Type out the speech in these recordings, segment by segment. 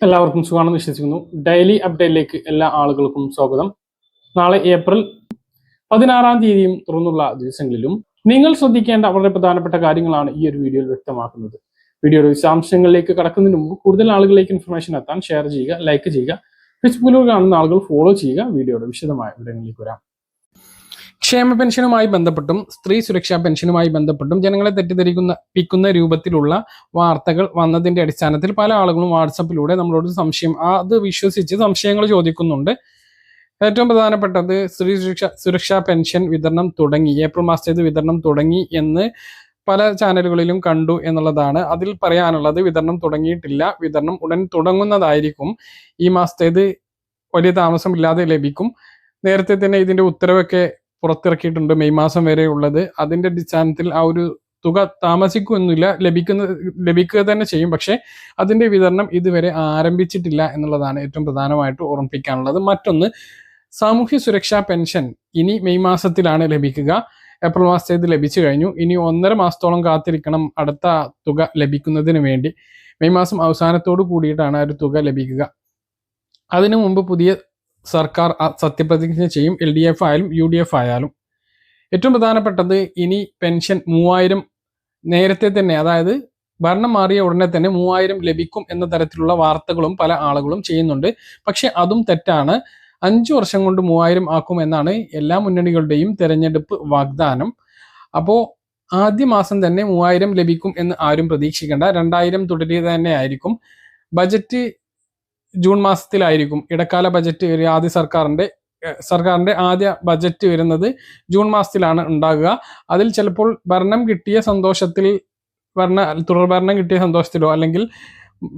എല്ലാവർക്കും സുഖമാണെന്ന് വിശ്വസിക്കുന്നു. ഡെയിലി അപ്ഡേറ്റിലേക്ക് എല്ലാ ആളുകൾക്കും സ്വാഗതം. നാളെ ഏപ്രിൽ 16 തുറന്നുള്ള ദിവസങ്ങളിലും നിങ്ങൾ ശ്രദ്ധിക്കേണ്ട വളരെ പ്രധാനപ്പെട്ട കാര്യങ്ങളാണ് ഈ ഒരു വീഡിയോയിൽ വ്യക്തമാക്കുന്നത്. വീഡിയോയുടെ വിശദാംശങ്ങളിലേക്ക് കടക്കുന്നതിന് മുമ്പ് കൂടുതൽ ആളുകളിലേക്ക് ഇൻഫർമേഷൻ എത്താൻ ഷെയർ ചെയ്യുക, ലൈക്ക് ചെയ്യുക. ഫേസ്ബുക്കിലൂടെ കാണുന്ന ആളുകൾ ഫോളോ ചെയ്യുക. വീഡിയോയുടെ വിശദമായ വിവരങ്ങളിലേക്ക് വരാം. ക്ഷേമ പെൻഷനുമായി ബന്ധപ്പെട്ടും സ്ത്രീ സുരക്ഷാ പെൻഷനുമായി ബന്ധപ്പെട്ടും ജനങ്ങളെ തെറ്റിദ്ധരിപ്പിക്കുന്ന രൂപത്തിലുള്ള വാർത്തകൾ വന്നതിന്റെ അടിസ്ഥാനത്തിൽ പല ആളുകളും വാട്സപ്പിലൂടെ നമ്മളോട് അത് വിശ്വസിച്ച് സംശയങ്ങൾ ചോദിക്കുന്നുണ്ട്. ഏറ്റവും പ്രധാനപ്പെട്ടത് സ്ത്രീ സുരക്ഷാ പെൻഷൻ വിതരണം തുടങ്ങി, ഏപ്രിൽ മാസത്തേത് വിതരണം തുടങ്ങി എന്ന് പല ചാനലുകളിലും കണ്ടു എന്നുള്ളതാണ്. അതിൽ പറയാനുള്ളത് വിതരണം തുടങ്ങിയിട്ടില്ല, വിതരണം ഉടൻ തുടങ്ങുന്നതായിരിക്കും. ഈ മാസത്തേത് വലിയ താമസമില്ലാതെ ലഭിക്കും. നേരത്തെ തന്നെ ഇതിന്റെ ഉത്തരവൊക്കെ പുറത്തിറക്കിയിട്ടുണ്ട്, മെയ് മാസം വരെ ഉള്ളത്. അതിന്റെ അടിസ്ഥാനത്തിൽ ആ ഒരു തുക താമസിക്കുന്നില്ല, ലഭിക്കുക തന്നെ ചെയ്യും. പക്ഷെ അതിന്റെ വിതരണം ഇതുവരെ ആരംഭിച്ചിട്ടില്ല എന്നുള്ളതാണ് ഏറ്റവും പ്രധാനമായിട്ട് ഓർമ്മിപ്പിക്കാനുള്ളത്. മറ്റൊന്ന്, സാമൂഹ്യ സുരക്ഷാ പെൻഷൻ ഇനി മെയ് മാസത്തിലാണ് ലഭിക്കുക. ഏപ്രിൽ മാസത്തേത് ലഭിച്ചു കഴിഞ്ഞു. ഇനി 1.5 മാസത്തോളം കാത്തിരിക്കണം അടുത്ത തുക ലഭിക്കുന്നതിന് വേണ്ടി. മെയ് മാസം അവസാനത്തോടു കൂടിയിട്ടാണ് ആ ഒരു തുക ലഭിക്കുക. അതിനു മുമ്പ് പുതിയ സർക്കാർ സത്യപ്രതിജ്ഞ ചെയ്യും, LDF ആയാലും UDF ആയാലും. ഏറ്റവും പ്രധാനപ്പെട്ടത്, ഇനി പെൻഷൻ 3000 നേരത്തെ തന്നെ, അതായത് ഭരണം മാറിയ ഉടനെ തന്നെ 3000 ലഭിക്കും എന്ന തരത്തിലുള്ള വാർത്തകളും പല ആളുകളും ചെയ്യുന്നുണ്ട്. പക്ഷെ അതും തെറ്റാണ്. 5 വർഷം കൊണ്ട് 3000 ആക്കും എന്നാണ് എല്ലാ മുന്നണികളുടെയും തെരഞ്ഞെടുപ്പ് വാഗ്ദാനം. അപ്പോൾ ആദ്യ മാസം തന്നെ 3000 ലഭിക്കും എന്ന് ആരും പ്രതീക്ഷിക്കേണ്ട. 2000 തുടരുക തന്നെ ആയിരിക്കും. ബജറ്റ് ജൂൺ മാസത്തിലായിരിക്കും. ഇടക്കാല ബജറ്റ് ആദ്യ സർക്കാരിന്റെ ആദ്യ ബജറ്റ് വരുന്നത് ജൂൺ മാസത്തിലാണ് ഉണ്ടാകുക. അതിൽ ചിലപ്പോൾ ഭരണം കിട്ടിയ സന്തോഷത്തിൽ, തുടർഭരണം കിട്ടിയ സന്തോഷത്തിലോ അല്ലെങ്കിൽ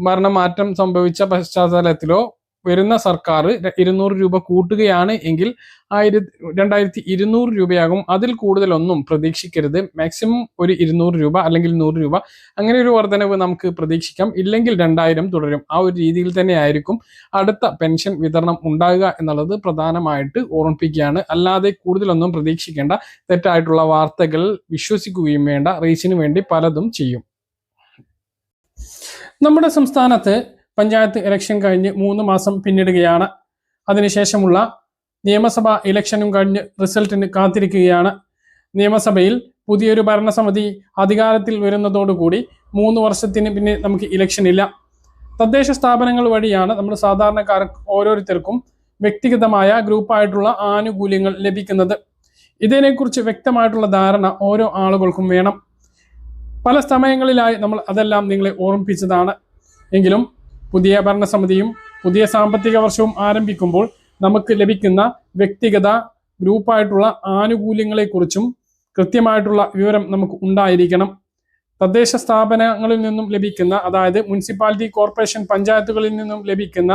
ഭരണമാറ്റം സംഭവിച്ച പശ്ചാത്തലത്തിലോ വരുന്ന സർക്കാർ 200 രൂപ കൂട്ടുകയാണ് എങ്കിൽ 2200 രൂപയാകും. അതിൽ കൂടുതലൊന്നും പ്രതീക്ഷിക്കരുത്. മാക്സിമം ഒരു 200 രൂപ അല്ലെങ്കിൽ 100 രൂപ, അങ്ങനെ ഒരു വർധനവ് നമുക്ക് പ്രതീക്ഷിക്കാം. ഇല്ലെങ്കിൽ 2000 തുടരും. ആ ഒരു രീതിയിൽ തന്നെ ആയിരിക്കും അടുത്ത പെൻഷൻ വിതരണം ഉണ്ടാകുക എന്നുള്ളത് പ്രധാനമായിട്ട് ഓർമ്മിപ്പിക്കുകയാണ്. അല്ലാതെ കൂടുതലൊന്നും പ്രതീക്ഷിക്കേണ്ട. തെറ്റായിട്ടുള്ള വാർത്തകൾ വിശ്വസിക്കുകയും വേണ്ട. റീച്ചിന് വേണ്ടി പലതും ചെയ്യും. നമ്മുടെ സംസ്ഥാനത്ത് പഞ്ചായത്ത് ഇലക്ഷൻ കഴിഞ്ഞ് 3 മാസം പിന്നിടുകയാണ്. അതിനുശേഷമുള്ള നിയമസഭാ ഇലക്ഷനും കഴിഞ്ഞ് റിസൾട്ടിന് കാത്തിരിക്കുകയാണ്. നിയമസഭയിൽ പുതിയൊരു ഭരണസമിതി അധികാരത്തിൽ വരുന്നതോടുകൂടി 3 വർഷത്തിന് പിന്നെ നമുക്ക് ഇലക്ഷൻ ഇല്ല. തദ്ദേശ സ്ഥാപനങ്ങൾ വഴിയാണ് നമ്മൾ സാധാരണക്കാർ ഓരോരുത്തർക്കും വ്യക്തിഗതമായ ഗ്രൂപ്പായിട്ടുള്ള ആനുകൂല്യങ്ങൾ ലഭിക്കുന്നത്. ഇതിനെക്കുറിച്ച് വ്യക്തമായിട്ടുള്ള ധാരണ ഓരോ ആളുകൾക്കും വേണം. പല സമയങ്ങളിലായി നമ്മൾ അതെല്ലാം നിങ്ങളെ ഓർമ്മിപ്പിച്ചതാണ്. എങ്കിലും പുതിയ ഭരണസമിതിയും പുതിയ സാമ്പത്തിക വർഷവും ആരംഭിക്കുമ്പോൾ നമുക്ക് ലഭിക്കുന്ന വ്യക്തിഗത ഗ്രൂപ്പായിട്ടുള്ള ആനുകൂല്യങ്ങളെക്കുറിച്ചും കൃത്യമായിട്ടുള്ള വിവരം നമുക്ക് ഉണ്ടായിരിക്കണം. തദ്ദേശ സ്ഥാപനങ്ങളിൽ നിന്നും ലഭിക്കുന്ന, അതായത് മുനിസിപ്പാലിറ്റി, കോർപ്പറേഷൻ, പഞ്ചായത്തുകളിൽ നിന്നും ലഭിക്കുന്ന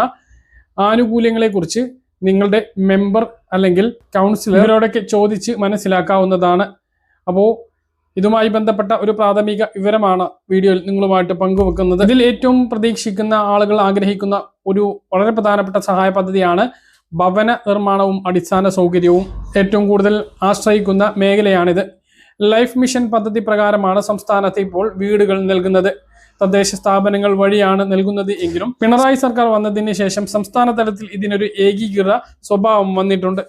ആനുകൂല്യങ്ങളെക്കുറിച്ച് നിങ്ങളുടെ മെമ്പർ അല്ലെങ്കിൽ കൗൺസിലറോടൊക്കെ ചോദിച്ച് മനസ്സിലാക്കാവുന്നതാണ്. അപ്പോൾ ഇതുമായി ബന്ധപ്പെട്ട ഒരു പ്രാഥമിക വിവരമാണ് വീഡിയോയിൽ നിങ്ങളുമായിട്ട് പങ്കുവെക്കുന്നത്. ഇതിൽ ഏറ്റവും പ്രതീക്ഷിക്കുന്ന ആളുകൾ ആഗ്രഹിക്കുന്ന ഒരു വളരെ പ്രധാനപ്പെട്ട സഹായ പദ്ധതിയാണ് ഭവന നിർമ്മാണവും അടിസ്ഥാന സൗകര്യവും. ഏറ്റവും കൂടുതൽ ആശ്രയിക്കുന്ന മേഖലയാണിത്. ലൈഫ് മിഷൻ പദ്ധതി പ്രകാരമാണ് സംസ്ഥാനത്ത് ഇപ്പോൾ വീടുകൾ നൽകുന്നത്. തദ്ദേശ സ്ഥാപനങ്ങൾ വഴിയാണ് നൽകുന്നത് എങ്കിലും പിണറായി സർക്കാർ വന്നതിന് ശേഷം സംസ്ഥാന തലത്തിൽ ഇതിനൊരു ഏകീകൃത സ്വഭാവം വന്നിട്ടുണ്ട്.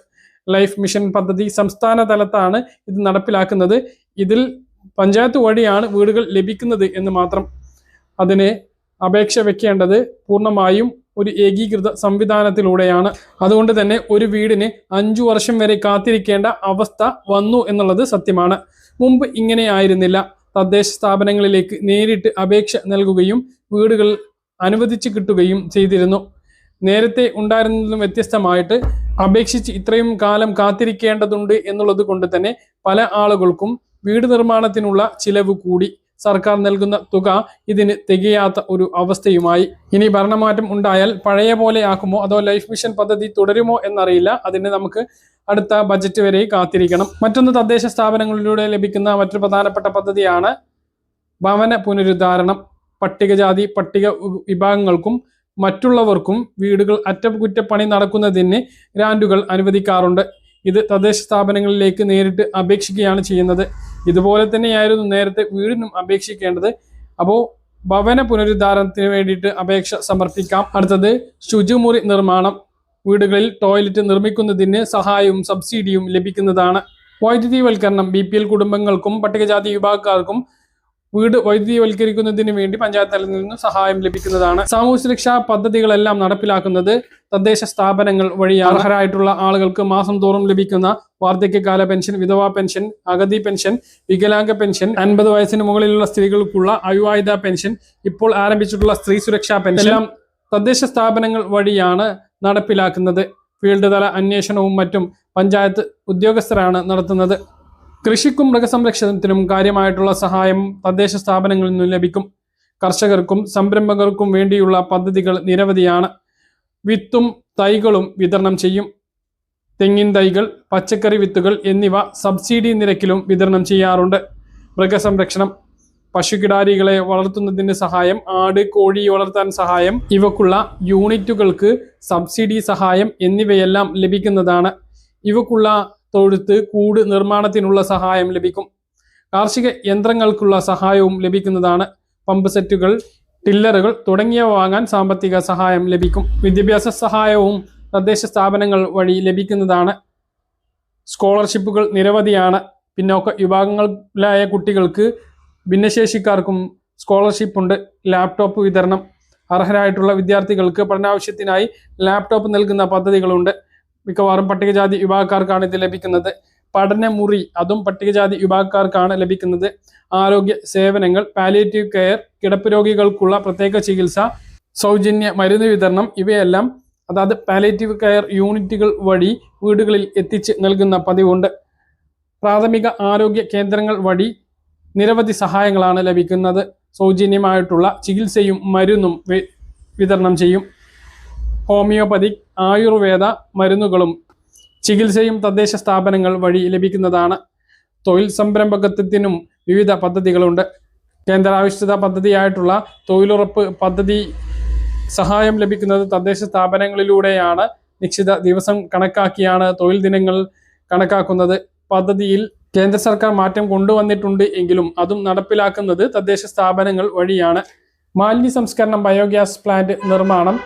ലൈഫ് മിഷൻ പദ്ധതി സംസ്ഥാന തലത്താണ് ഇത് നടപ്പിലാക്കുന്നത്. ഇതിൽ പഞ്ചായത്ത് വഴിയാണ് വീടുകൾ ലഭിക്കുന്നത് എന്ന് മാത്രം. അതിന് അപേക്ഷ വെക്കേണ്ടത് പൂർണ്ണമായും ഒരു ഏകീകൃത സംവിധാനത്തിലൂടെയാണ്. അതുകൊണ്ട് തന്നെ ഒരു വീടിന് 5 വർഷം വരെ കാത്തിരിക്കേണ്ട അവസ്ഥ വന്നു എന്നുള്ളത് സത്യമാണ്. മുമ്പ് ഇങ്ങനെ ആയിരുന്നില്ല. തദ്ദേശ സ്ഥാപനങ്ങളിലേക്ക് നേരിട്ട് അപേക്ഷ നൽകുകയും വീടുകൾ അനുവദിച്ചു കിട്ടുകയും ചെയ്തിരുന്നു. നേരത്തെ ഉണ്ടായിരുന്നതിലും വ്യത്യസ്തമായിട്ട് അപേക്ഷിച്ച് ഇത്രയും കാലം കാത്തിരിക്കേണ്ടതുണ്ട് എന്നുള്ളത് കൊണ്ട് തന്നെ പല ആളുകൾക്കും വീട് നിർമ്മാണത്തിനുള്ള ചിലവ് കൂടി. സർക്കാർ നൽകുന്ന തുക ഇതിന് തികയാത്ത ഒരു അവസ്ഥയുമായി. ഇനി ഭരണമാറ്റം ഉണ്ടായാൽ പഴയ പോലെ ആക്കുമോ അതോ ലൈഫ് മിഷൻ പദ്ധതി തുടരുമോ എന്നറിയില്ല. അതിന് നമുക്ക് അടുത്ത ബജറ്റ് വരെ കാത്തിരിക്കണം. മറ്റൊന്ന്, തദ്ദേശ സ്ഥാപനങ്ങളിലൂടെ ലഭിക്കുന്ന മറ്റൊരു പ്രധാനപ്പെട്ട പദ്ധതിയാണ് ഭവന പുനരുദ്ധാരണം. പട്ടികജാതി പട്ടിക വിഭാഗങ്ങൾക്കും മറ്റുള്ളവർക്കും വീടുകൾ അറ്റകുറ്റപ്പണി നടക്കുന്നതിന് ഗ്രാന്റുകൾ അനുവദിക്കാറുണ്ട്. ഇത് തദ്ദേശ സ്ഥാപനങ്ങളിലേക്ക് നേരിട്ട് അപേക്ഷിക്കുകയാണ് ചെയ്യുന്നത്. ഇതുപോലെ തന്നെയായിരുന്നു നേരത്തെ വീടിനും അപേക്ഷിക്കേണ്ടത്. അപ്പോൾ ഭവന പുനരുദ്ധാരണത്തിന് വേണ്ടിയിട്ട് അപേക്ഷ സമർപ്പിക്കാം. അടുത്തത് ശുചിമുറി നിർമ്മാണം. വീടുകളിൽ ടോയ്ലറ്റ് നിർമ്മിക്കുന്നതിന് സഹായവും സബ്സിഡിയും ലഭിക്കുന്നതാണ്. വൈദ്യുതിവൽക്കരണം. BPL കുടുംബങ്ങൾക്കും പട്ടികജാതി വിഭാഗക്കാർക്കും വീട് വൈദ്യുതിവൽക്കരിക്കുന്നതിന് വേണ്ടി പഞ്ചായത്ത് തലത്തിൽ നിന്ന് സഹായം ലഭിക്കുന്നതാണ്. സാമൂഹ്യ സുരക്ഷാ പദ്ധതികളെല്ലാം നടപ്പിലാക്കുന്നത് തദ്ദേശ സ്ഥാപനങ്ങൾ വഴിയാണ്. അർഹരായിട്ടുള്ള ആളുകൾക്ക് മാസം തോറും ലഭിക്കുന്ന വാർദ്ധക്യകാല പെൻഷൻ, വിധവാ പെൻഷൻ, അഗതി പെൻഷൻ, വികലാംഗ പെൻഷൻ, 50 വയസ്സിന് മുകളിലുള്ള സ്ത്രീകൾക്കുള്ള അവിവാഹിത പെൻഷൻ, ഇപ്പോൾ ആരംഭിച്ചിട്ടുള്ള സ്ത്രീ സുരക്ഷാ പെൻഷൻ എല്ലാം തദ്ദേശ സ്ഥാപനങ്ങൾ വഴിയാണ് നടപ്പിലാക്കുന്നത്. ഫീൽഡ് തല അന്വേഷണവും മറ്റും പഞ്ചായത്ത് ഉദ്യോഗസ്ഥരാണ് നടത്തുന്നത്. കൃഷിക്കും മൃഗസംരക്ഷണത്തിനും കാര്യമായിട്ടുള്ള സഹായം തദ്ദേശ സ്ഥാപനങ്ങളിൽ നിന്നും ലഭിക്കും. കർഷകർക്കും സംരംഭകർക്കും വേണ്ടിയുള്ള പദ്ധതികൾ നിരവധിയാണ്. വിത്തും തൈകളും വിതരണം ചെയ്യും. തെങ്ങിൻ തൈകൾ, പച്ചക്കറി വിത്തുകൾ എന്നിവ സബ്സിഡി നിരക്കിലും വിതരണം ചെയ്യാറുണ്ട്. മൃഗസംരക്ഷണം. പശുകിടാരികളെ വളർത്തുന്നതിന് സഹായം, ആട് കോഴി വളർത്താൻ സഹായം, ഇവക്കുള്ള യൂണിറ്റുകൾക്ക് സബ്സിഡി സഹായം എന്നിവയെല്ലാം ലഭിക്കുന്നതാണ്. ഇവക്കുള്ള തൊഴുത്ത് കൂട് നിർമ്മാണത്തിനുള്ള സഹായം ലഭിക്കും. കാർഷിക യന്ത്രങ്ങൾക്കുള്ള സഹായവും ലഭിക്കുന്നതാണ്. പമ്പ് സെറ്റുകൾ, ടില്ലറുകൾ തുടങ്ങിയവ വാങ്ങാൻ സാമ്പത്തിക സഹായം ലഭിക്കും. വിദ്യാഭ്യാസ സഹായവും തദ്ദേശ സ്ഥാപനങ്ങൾ വഴി ലഭിക്കുന്നതാണ്. സ്കോളർഷിപ്പുകൾ നിരവധിയാണ്. പിന്നോക്ക വിഭാഗങ്ങളിലായ കുട്ടികൾക്ക്, ഭിന്നശേഷിക്കാർക്കും സ്കോളർഷിപ്പ് ഉണ്ട്. ലാപ്ടോപ്പ് വിതരണം. അർഹരായിട്ടുള്ള വിദ്യാർത്ഥികൾക്ക് പഠനാവശ്യത്തിനായി ലാപ്ടോപ്പ് നൽകുന്ന പദ്ധതികളുണ്ട്. മിക്കവാറും പട്ടികജാതി വിഭാഗക്കാർക്കാണ് ഇത് ലഭിക്കുന്നത്. പഠനമുറി, അതും പട്ടികജാതി വിഭാഗക്കാർക്കാണ് ലഭിക്കുന്നത്. ആരോഗ്യ സേവനങ്ങൾ, പാലിയേറ്റീവ് കെയർ, കിടപ്പ് രോഗികൾക്കുള്ള പ്രത്യേക ചികിത്സ, സൗജന്യ മരുന്ന് വിതരണം ഇവയെല്ലാം അതായത് പാലിയേറ്റീവ് കെയർ യൂണിറ്റുകൾ വഴി വീടുകളിൽ എത്തിച്ച് നൽകുന്ന പതിവുണ്ട്. പ്രാഥമിക ആരോഗ്യ കേന്ദ്രങ്ങൾ വഴി നിരവധി സഹായങ്ങളാണ് ലഭിക്കുന്നത്. സൗജന്യമായിട്ടുള്ള ചികിത്സയും മരുന്നും വിതരണം ചെയ്യും. ഹോമിയോപ്പതിക്, ആയുർവേദ മരുന്നുകളും ചികിത്സയും തദ്ദേശ സ്ഥാപനങ്ങൾ വഴി ലഭിക്കുന്നതാണ്. തൊഴിൽ സംരംഭകത്വത്തിനും വിവിധ പദ്ധതികളുണ്ട്. കേന്ദ്രാവിഷ്ഠിത പദ്ധതിയായിട്ടുള്ള തൊഴിലുറപ്പ് പദ്ധതി സഹായം ലഭിക്കുന്നത് തദ്ദേശ സ്ഥാപനങ്ങളിലൂടെയാണ്. നിശ്ചിത ദിവസം കണക്കാക്കിയാണ് തൊഴിൽ ദിനങ്ങൾ കണക്കാക്കുന്നത്. പദ്ധതിയിൽ കേന്ദ്ര സർക്കാർ മാറ്റം കൊണ്ടുവന്നിട്ടുണ്ട് എങ്കിലും അതും നടപ്പിലാക്കുന്നത് തദ്ദേശ സ്ഥാപനങ്ങൾ വഴിയാണ്. മാലിന്യ സംസ്കരണം, ബയോഗ്യാസ് പ്ലാന്റ് നിർമ്മാണം,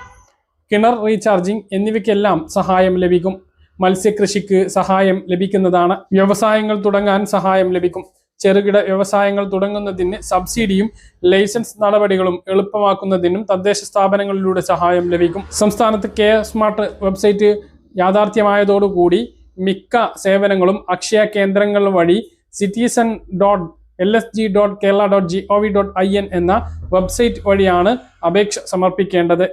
കിണർ റീചാർജിംഗ് എന്നിവയ്ക്കെല്ലാം സഹായം ലഭിക്കും. മത്സ്യകൃഷിക്ക് സഹായം ലഭിക്കുന്നതാണ്. വ്യവസായങ്ങൾ തുടങ്ങാൻ സഹായം ലഭിക്കും. ചെറുകിട വ്യവസായങ്ങൾ തുടങ്ങുന്നതിന് സബ്സിഡിയും ലൈസൻസ് നടപടികളും എളുപ്പമാക്കുന്നതിനും തദ്ദേശ സ്ഥാപനങ്ങളിലൂടെ സഹായം ലഭിക്കും. സംസ്ഥാനത്ത് സ്മാർട്ട് വെബ്സൈറ്റ് യാഥാർത്ഥ്യമായതോടുകൂടി മിക്ക സേവനങ്ങളും അക്ഷയ കേന്ദ്രങ്ങൾ വഴി citizen.lsg.kerala.gov.in എന്ന വെബ്സൈറ്റ് വഴിയാണ് അപേക്ഷ സമർപ്പിക്കേണ്ടത്.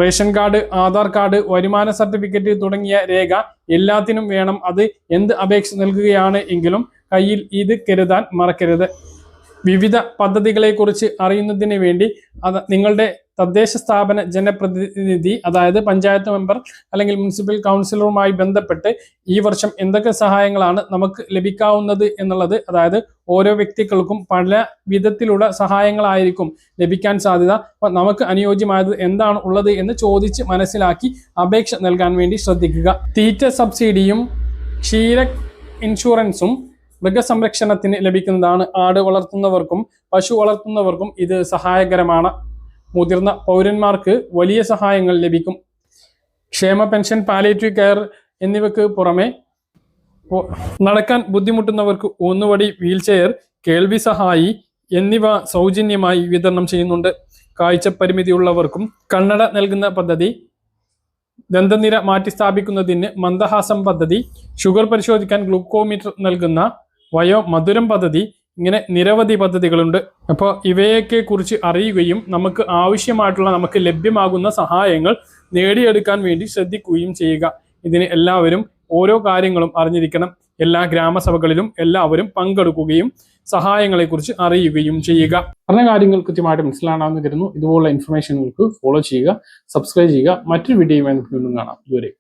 റേഷൻ കാർഡ്, ആധാർ കാർഡ്, വരുമാന സർട്ടിഫിക്കറ്റ് തുടങ്ങിയ രേഖ എല്ലാത്തിനും വേണം. അത് എന്ത് അപേക്ഷ നൽകുകയാണ് എങ്കിലും കയ്യിൽ ഇത് കരുതാൻ മറക്കരുത്. വിവിധ പദ്ധതികളെക്കുറിച്ച് അറിയുന്നതിന് വേണ്ടി നിങ്ങളുടെ തദ്ദേശ സ്ഥാപന ജനപ്രതിനിധി, അതായത് പഞ്ചായത്ത് മെമ്പർ അല്ലെങ്കിൽ മുനിസിപ്പൽ കൗൺസിലറുമായി ബന്ധപ്പെട്ട് ഈ വർഷം എന്തൊക്കെ സഹായങ്ങളാണ് നമുക്ക് ലഭിക്കാവുന്നത് എന്നുള്ളത്, അതായത് ഓരോ വ്യക്തികൾക്കും പല വിധത്തിലുള്ള സഹായങ്ങളായിരിക്കും ലഭിക്കാൻ സാധ്യത. അപ്പം നമുക്ക് അനുയോജ്യമായത് എന്താണ് ഉള്ളത് എന്ന് ചോദിച്ച് മനസ്സിലാക്കി അപേക്ഷ നൽകാൻ വേണ്ടി ശ്രദ്ധിക്കുക. തീറ്റ സബ്സിഡിയും ക്ഷീര ഇൻഷുറൻസും മൃഗസംരക്ഷണത്തിന് ലഭിക്കുന്നതാണ്. ആട് വളർത്തുന്നവർക്കും പശു വളർത്തുന്നവർക്കും ഇത് സഹായകരമാണ്. മുതിർന്ന പൗരന്മാർക്ക് വലിയ സഹായങ്ങൾ ലഭിക്കും. ക്ഷേമ പെൻഷൻ, പാലിയേറ്റീവ് കെയർ എന്നിവയ്ക്ക് പുറമെ നടക്കാൻ ബുദ്ധിമുട്ടുന്നവർക്ക് ഊന്നുവടി, വീൽചെയർ, കേൾവി സഹായി എന്നിവ സൗജന്യമായി വിതരണം ചെയ്യുന്നുണ്ട്. കാഴ്ചപരിമിതിയുള്ളവർക്കും കണ്ണട നൽകുന്ന പദ്ധതി, ദന്തനിര മാറ്റി സ്ഥാപിക്കുന്നതിന് മന്ദഹാസം പദ്ധതി, ഷുഗർ പരിശോധിക്കാൻ ഗ്ലൂക്കോമീറ്റർ നൽകുന്ന വയോമധുരം പദ്ധതി, ഇങ്ങനെ നിരവധി പദ്ധതികളുണ്ട്. അപ്പോൾ ഇവയൊക്കെ കുറിച്ച് അറിയുകയും നമുക്ക് ആവശ്യമായിട്ടുള്ള, നമുക്ക് ലഭ്യമാകുന്ന സഹായങ്ങൾ നേടിയെടുക്കാൻ വേണ്ടി ശ്രദ്ധിക്കുകയും ചെയ്യുക. ഇതിന് എല്ലാവരും ഓരോ കാര്യങ്ങളും അറിഞ്ഞിരിക്കണം. എല്ലാ ഗ്രാമസഭകളിലും എല്ലാവരും പങ്കെടുക്കുകയും സഹായങ്ങളെക്കുറിച്ച് അറിയുകയും ചെയ്യുക. പറഞ്ഞ കാര്യങ്ങൾ കൃത്യമായിട്ട് മനസ്സിലാണെന്ന് കരുതുന്നു. ഇതുപോലുള്ള ഇൻഫർമേഷനുകൾക്ക് ഫോളോ ചെയ്യുക, സബ്സ്ക്രൈബ് ചെയ്യുക. മറ്റൊരു വീഡിയോയുമായി നമുക്ക് വീണ്ടും കാണാം. ഇതുവരെ